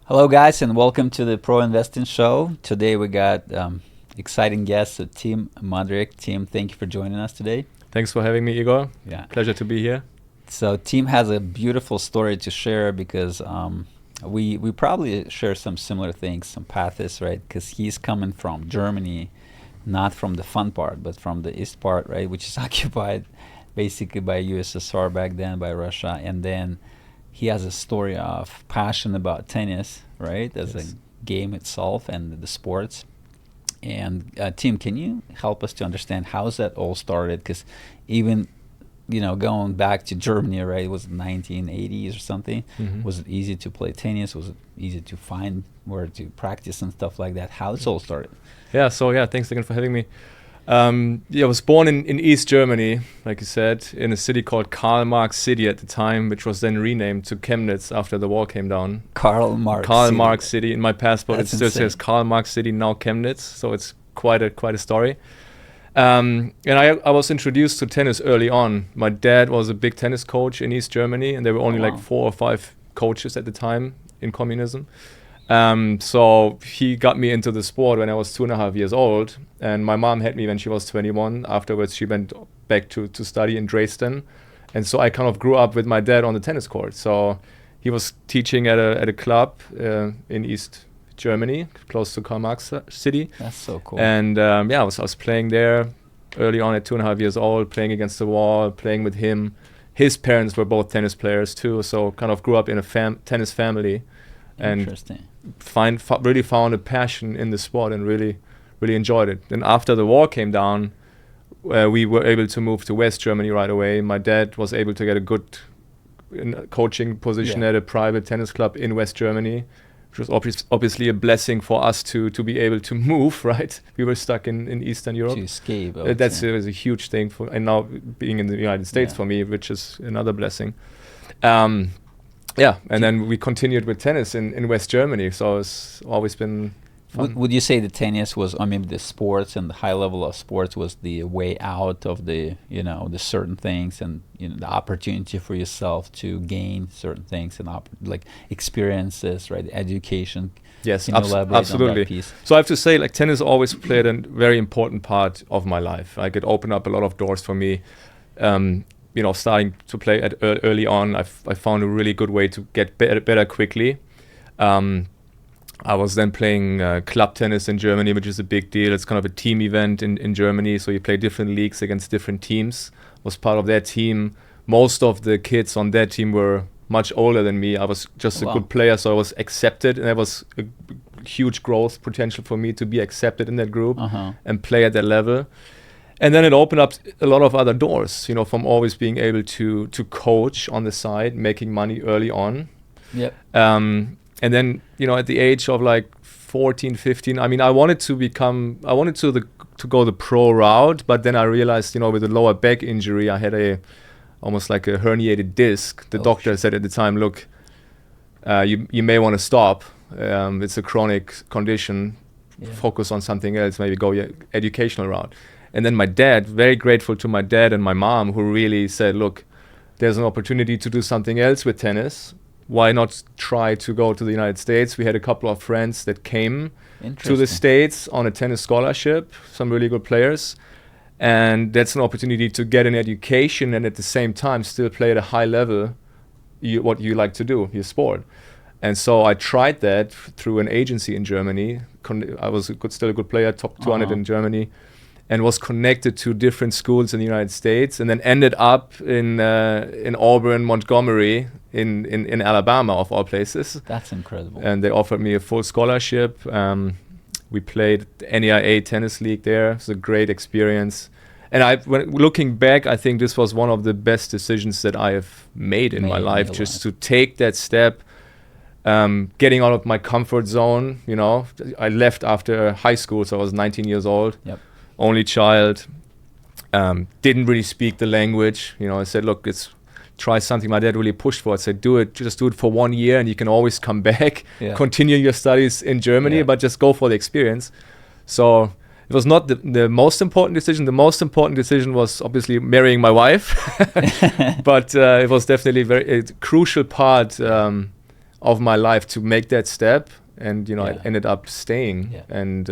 Hello, guys, and welcome to the Pro Investing Show. Today we got exciting guests, Tim Mudrick. Tim, thank you for joining us today. Thanks for having me, Igor. Yeah. Pleasure to be here. So Tim has a beautiful story to share because we probably share some similar things, some paths, right? Because he's coming from Germany, not from the fun part, but from the east part, right, which is occupied basically by USSR back then, by Russia, and then he has a story of passion about tennis, right, as Yes. a game itself and the sports. And Tim, can you help us to understand how's that all started? Because even, going back to Germany, right, it was 1980s or something. Mhm. Was it easy to play tennis? Was it easy to find where to practice and stuff like that? How it all started? Thanks again for having me. I was born in East Germany, like you said, in a city called Karl Marx City at the time, which was then renamed to Chemnitz after the wall came down. Karl Marx Karl City. Marx City. In my passport, That's it still insane. says Karl Marx City, now Chemnitz. So it's quite a story. And I was introduced to tennis early on. My dad was a big tennis coach in East Germany, and there were only wow. like 4 or 5 coaches at the time in communism. So he got me into the sport when I was 2.5 years old, and my mom had me when she was 21. Afterwards, she went back to study in Dresden, and so I kind of grew up with my dad on the tennis court. So he was teaching at a club in East Germany, close to Karl Marx City, That's so cool. and I was playing there early on at 2.5 years old, playing against the wall, playing with him. His parents were both tennis players too, so kind of grew up in a tennis family. And Interesting. really found a passion in the sport and really enjoyed it. And after the war came down, we were able to move to West Germany right away. My dad was able to get a good coaching position Yeah. at a private tennis club in West Germany, which was obviously a blessing for us to be able to move, right? We were stuck in Eastern Europe. To escape. That's was a huge thing and now being in the United States Yeah. for me, which is another blessing. And then we continued with tennis in West Germany, so it's always been fun. Would you say the tennis was, the sports and the high level of sports was the way out of the, the certain things and, the opportunity for yourself to gain certain things and like experiences, right? Education. Yes, Can you elaborate on that absolutely. piece? So I have to say, like, tennis always played a very important part of my life. Like, it opened up a lot of doors for me. Starting to play at early on, I found a really good way to get better quickly. I was then playing club tennis in Germany, which is a big deal. It's kind of a team event in Germany, so you play different leagues against different teams. Was part of that team. Most of the kids on that team were much older than me. I was just a Wow. good player, so I was accepted, and there was a huge growth potential for me to be accepted in that group and play at that level. And then it opened up a lot of other doors, from always being able to coach on the side, making money early on. Yep. And then, at the age of like 14, 15, I wanted to go the pro route, but then I realized, with a lower back injury, I had almost like a herniated disc. The doctor said at the time, look, you may want to stop. It's a chronic condition. Yeah. Focus on something else, maybe go your educational route. And then my dad, very grateful to my dad and my mom, who really said, look, there's an opportunity to do something else with tennis. Why not try to go to the United States? We had a couple of friends that came to the States on a tennis scholarship, some really good players. And that's an opportunity to get an education and at the same time still play at a high level what you like to do, your sport. And so I tried that through an agency in Germany. I was still a good player, top 200 in Germany, and was connected to different schools in the United States, and then ended up in Auburn, Montgomery, in Alabama, of all places. That's incredible. And they offered me a full scholarship. We played the NAIA Tennis League there. It was a great experience. And looking back, I think this was one of the best decisions that I have made in my life, just to take that step, getting out of my comfort zone. I left after high school, so I was 19 years old. Yep. Only child, didn't really speak the language. I said, look, let's try something. My dad really pushed for it. Said, just do it for 1 year and you can always come back, continue your studies in Germany, but just go for the experience. So it was not the most important decision. The most important decision was obviously marrying my wife, but it was definitely a crucial part of my life to make that step, and I Yeah. ended up staying Yeah. and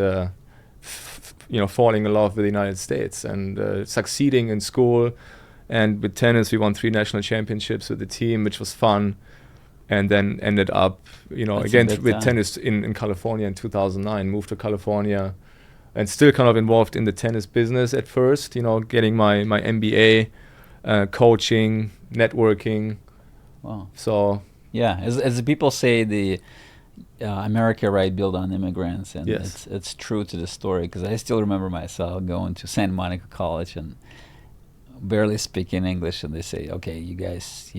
falling in love with the United States and succeeding in school. And with tennis, we won 3 national championships with the team, which was fun. And then ended up, That's a again big with time. tennis in California in 2009. Moved to California, and still kind of involved in the tennis business at first. Getting my MBA, coaching, networking. Wow. So Yeah, as the people say, the America, right, built on immigrants, and Yes. it's true to the story, because I still remember myself going to Santa Monica College and barely speaking English, and they say, okay, you guys,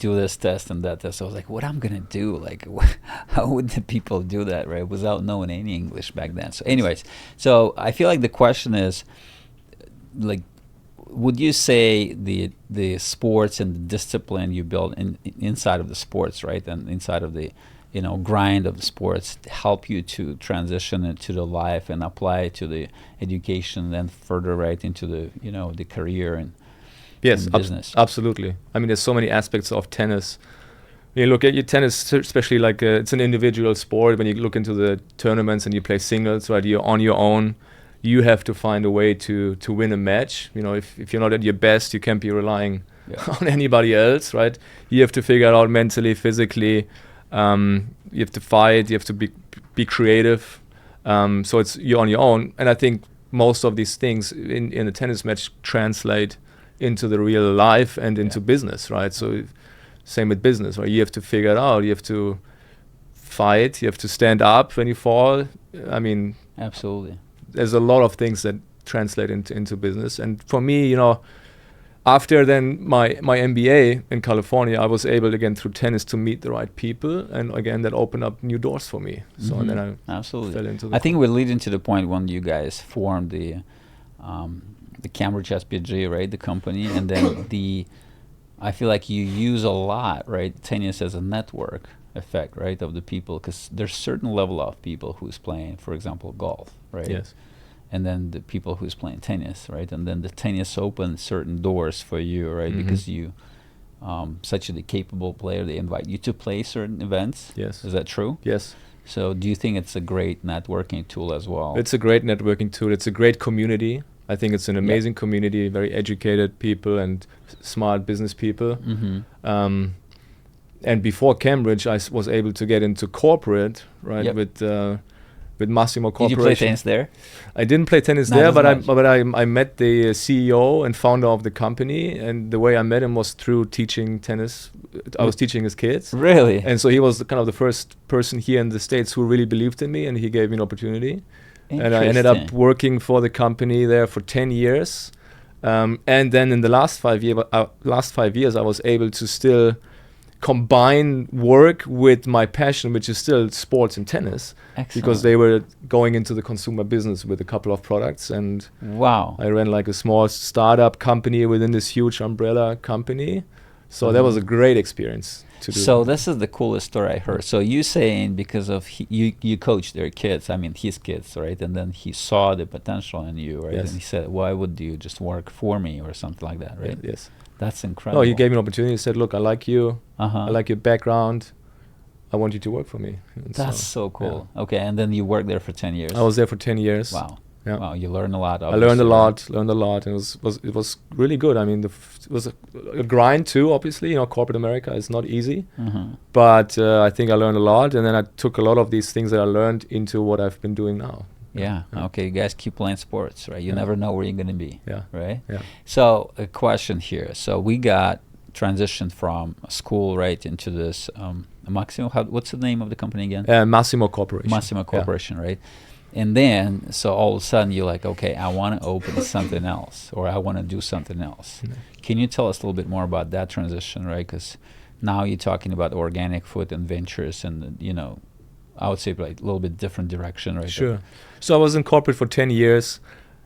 do this test and that test. I was like, what I'm gonna do? Like, how would the people do that, right, without knowing any English back then? So, anyways, so I feel like the question is, like, would you say the sports and the discipline you build inside of the sports, right, and inside of the grind of the sports help you to transition into the life and apply it to the education, and then further right into the the career and Yes, business? absolutely. I mean, there's so many aspects of tennis. When you look at your tennis, especially like it's an individual sport. When you look into the tournaments and you play singles, right, you're on your own. You have to find a way to win a match. If you're not at your best, you can't be relying on anybody else, right? You have to figure it out mentally, physically. You have to fight. You have to be creative. So you're on your own. And I think most of these things in a tennis match translate into the real life and into business, right? So same with business, right? You have to figure it out. You have to fight. You have to stand up when you fall. I mean, Absolutely. there's a lot of things that translate into business. And for me, after then my MBA in California, I was able again through tennis to meet the right people, and again that opened up new doors for me. So and then I Absolutely. fell into I think we're leading to the point when you guys formed the Cambridge SPG, right, the company, and then I feel like you use a lot, right, tennis as a network effect, right, of the people, because there's certain level of people who's playing, for example, golf, right? Yes. And then the people who's playing tennis, right? And then the tennis opens certain doors for you, right? Mhm. Because you, such a capable player, they invite you to play certain events. Yes. Is that true? Yes. So do you think it's a great networking tool as well? It's a great networking tool. It's a great community. I think it's an amazing community, very educated people and smart business people. Mm-hmm. And before Cambridge, I was able to get into corporate, right, Yep. with Massimo Did you Corporation. play tennis there? I didn't play tennis Not there, as but much. I met the CEO and founder of the company, and the way I met him was through teaching tennis. I was teaching his kids, Really? and so he was kind of the first person here in the States who really believed in me, and he gave me an opportunity. And I ended up working for the company there for 10 years. And then in the last 5 years, I was able to still combine work with my passion, which is still sports and tennis. Excellent. Because they were going into the consumer business with a couple of products. And Wow. I ran like a small startup company within this huge umbrella company. So that was a great experience to do. So this is the coolest story I heard. So you saying because of you coached their kids, I mean his kids, right? And then he saw the potential in you, right? Yes. And he said, why would you just work for me or something like that, right? Yes. That's incredible. No, he gave me an opportunity. He said, look, I like you. Uh-huh. I like your background. I want you to work for me. And That's so cool. Okay, and then you worked there for 10 years. I was there for 10 years. Wow. Yeah. Wow, you learned a lot. I learned a obviously, lot, and it was really good. I mean, it was a grind too. Obviously, corporate America is not easy, right? Mm-hmm. but I think I learned a lot, and then I took a lot of these things that I learned into what I've been doing now. Yeah. Okay, you guys keep playing sports, right? You never know where you're going to be, Yeah. right? Yeah. So a question here. So we got transitioned from school right into this Massimo. What's the name of the company again? Massimo Corporation. Massimo Corporation, right? And then, so all of a sudden you're like, okay, I want to open something else, or I want to do something else. Can you tell us a little bit more about that transition, right? Because now you're talking about organic food and ventures, and I would say like a little bit different direction, right? Sure. So I was in corporate for 10 years,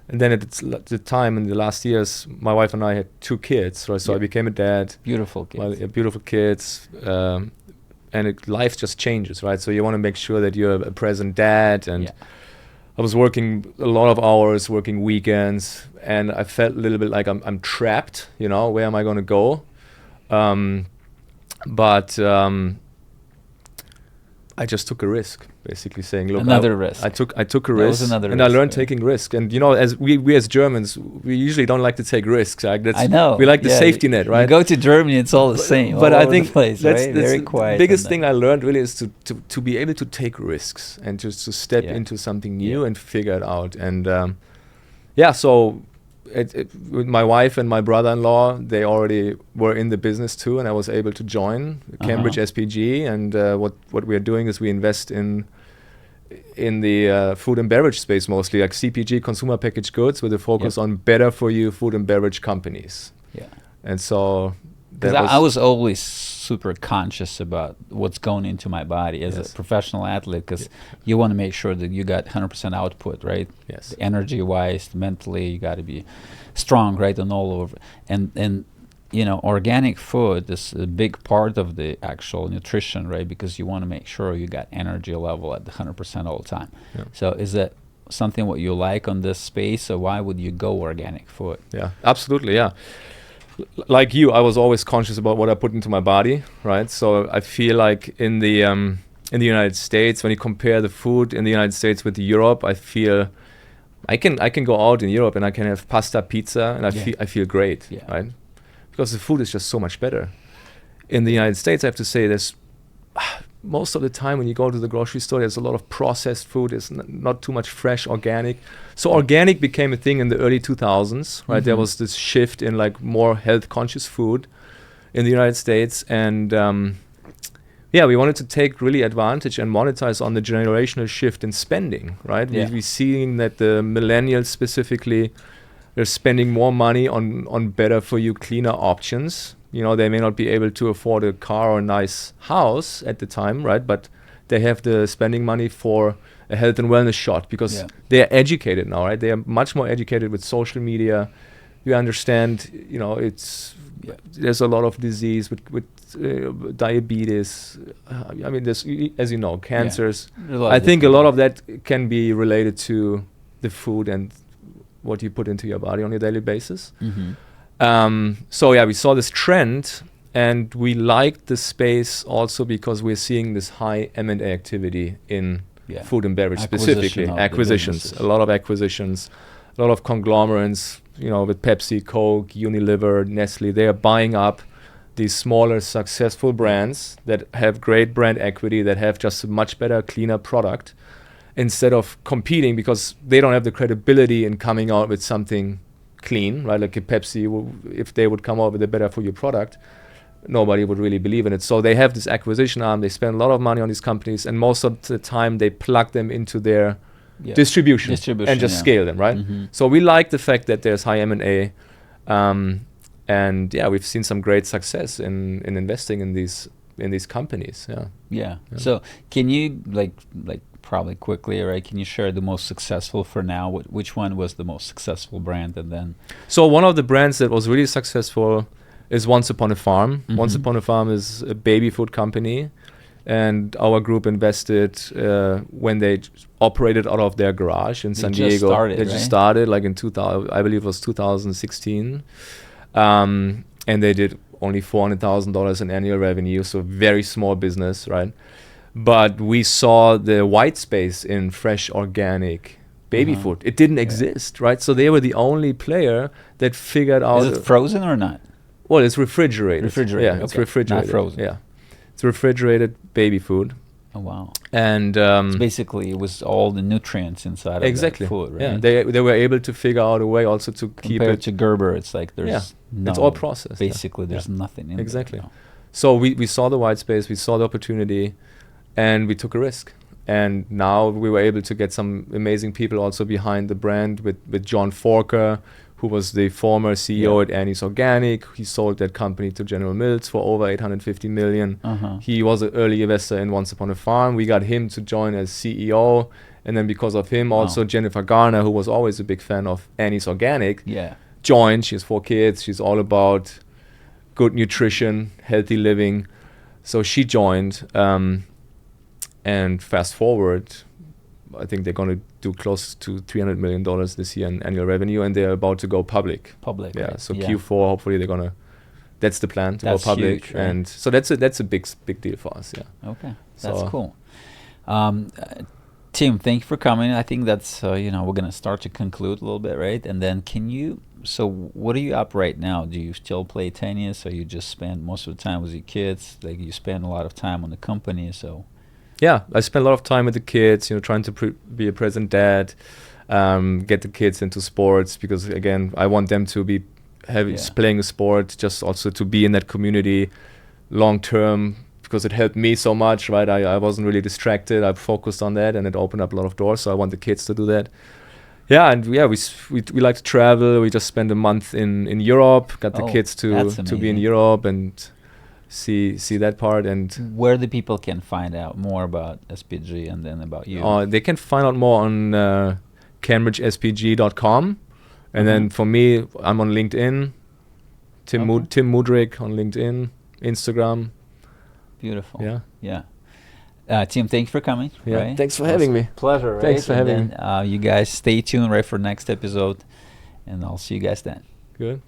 and then at the time in the last years, my wife and I had 2 kids, right? So I became a dad. Beautiful kids. Beautiful kids. And life just changes, right? So you want to make sure that you're a present dad, and I was working a lot of hours, working weekends, and I felt a little bit like I'm trapped, where am I going to go? But I just took a risk, basically saying, look, Another risk. I took a That risk, was another and I risk, learned yeah. taking risk. And as we as Germans, we usually don't like to take risks. Like I know. we like the yeah, safety net, right? You go to Germany, it's all the same. But all I over think the place, that's right? Very the quiet. biggest and thing I learned really is to be able to take risks and just to step Yeah. into something new Yeah. and figure it out. And so with my wife and my brother-in-law, they already were in the business too, and I was able to join Cambridge SPG. And what we are doing is we invest in the food and beverage space, mostly like CPG, consumer packaged goods, with a focus on better for you food and beverage companies. Yeah. And so Because I was always super conscious about what's going into my body as a professional athlete, because you want to make sure that you got 100% output, right? Yes. Energy-wise, mentally, you got to be strong, right, and all over. And organic food is a big part of the actual nutrition, right? Because you want to make sure you got energy level at the 100% all the time. Yeah. So is that something what you like on this space, or why would you go organic food? Yeah, absolutely, yeah. Like you, I was always conscious about what I put into my body, right? So I feel like in the United States, when you compare the food in the United States with Europe, I feel I can go out in Europe and I can have pasta, pizza, and I feel great, right? Because the food is just so much better. In the United States, I have to say, there's most of the time when you go to the grocery store, there's a lot of processed food. There's not too much fresh, organic. So organic became a thing in the early 2000s, right? There was this shift in like more health-conscious food in the United States. And we wanted to take really advantage and monetize on the generational shift in spending, right? We're seeing that the millennials specifically, they're spending more money on better for you, cleaner options. They may not be able to afford a car or a nice house at the time, right? But they have the spending money for a health and wellness shot because they are educated now, right? They are much more educated with social media. You understand, there's a lot of disease with diabetes. I mean, there's, as you know, cancers. I think a lot of that can be related to the food and what you put into your body on a daily basis. We saw this trend, and we liked the space also because we're seeing this high M&A activity in food and beverage, specifically acquisitions. A lot of acquisitions, a lot of conglomerates. With Pepsi, Coke, Unilever, Nestle, they are buying up these smaller, successful brands that have great brand equity, that have just a much better, cleaner product, instead of competing because they don't have the credibility in coming out with something clean, right? Like a Pepsi, if they would come out with a better for you product, nobody would really believe in it. So they have this acquisition arm. They spend a lot of money on these companies, and most of the time they plug them into their distribution and just scale them, right? So we like the fact that there's high M&A, and we've seen some great success in investing in these companies. So can you like probably quickly, right? Can you share the most successful for now? Which one was the most successful brand? And then so one of the brands that was really successful is Once Upon a Farm. Once Upon a Farm is a baby food company, and our group invested when they operated out of their garage in San Diego. They just started like in 2000, I believe it was 2016, and they did only $400,000 in annual revenue, so very small business, right? But we saw the white space in fresh organic baby food. It didn't exist, right? So they were the only player that figured out. Is it frozen or not? Well, it's refrigerated. Refrigerated. It's refrigerated. Not frozen. Yeah, it's refrigerated baby food. Oh wow! And so basically, it was all the nutrients inside of that food, right? Yeah, they were able to figure out a way also to keep it. Compared to Gerber, it's like there's it's all processed. Basically, there's nothing in exactly. there. So we saw the white space, we saw the opportunity, and we took a risk. And now we were able to get some amazing people also behind the brand with John Forker, who was the former CEO at Annie's Organic. He sold that company to General Mills for over $850 million. He was an early investor in Once Upon a Farm. We got him to join as CEO. And then because of him, also Jennifer Garner, who was always a big fan of Annie's Organic, joined. She has 4 kids. She's all about good nutrition, healthy living. So she joined. And fast forward, I think they're going to do close to $300 million this year in annual revenue, and they're about to go public. Yeah. So Q4, hopefully they're going to that's the plan to That's go public, huge, right? and so that's a big deal for us. Yeah. Okay, that's So- cool. Tim, thank you for coming. I think that's we're gonna start to conclude a little bit, right? And then so what are you up right now? Do you still play tennis, or you just spend most of the time with your kids? Like, you spend a lot of time on the company, so. Yeah, I spend a lot of time with the kids, trying to be a present dad, get the kids into sports, because again, I want them to be playing a sport, just also to be in that community long term, because it helped me so much, right? I wasn't really distracted. I focused on that, and it opened up a lot of doors. So I want the kids to do that. Yeah, and yeah, we like to travel. We just spent a month in Europe. Got the kids to be in Europe and see that part. And where the people can find out more about SPG and then about you? They can find out more on CambridgeSPG.com. And then for me, I'm on LinkedIn. Tim Mudrick on LinkedIn, Instagram. Beautiful. Yeah. Tim, thank you for coming. Yeah. Right? Thanks for having me. Pleasure. Right? Thanks for having me. You guys stay tuned, right, for next episode, and I'll see you guys then. Good.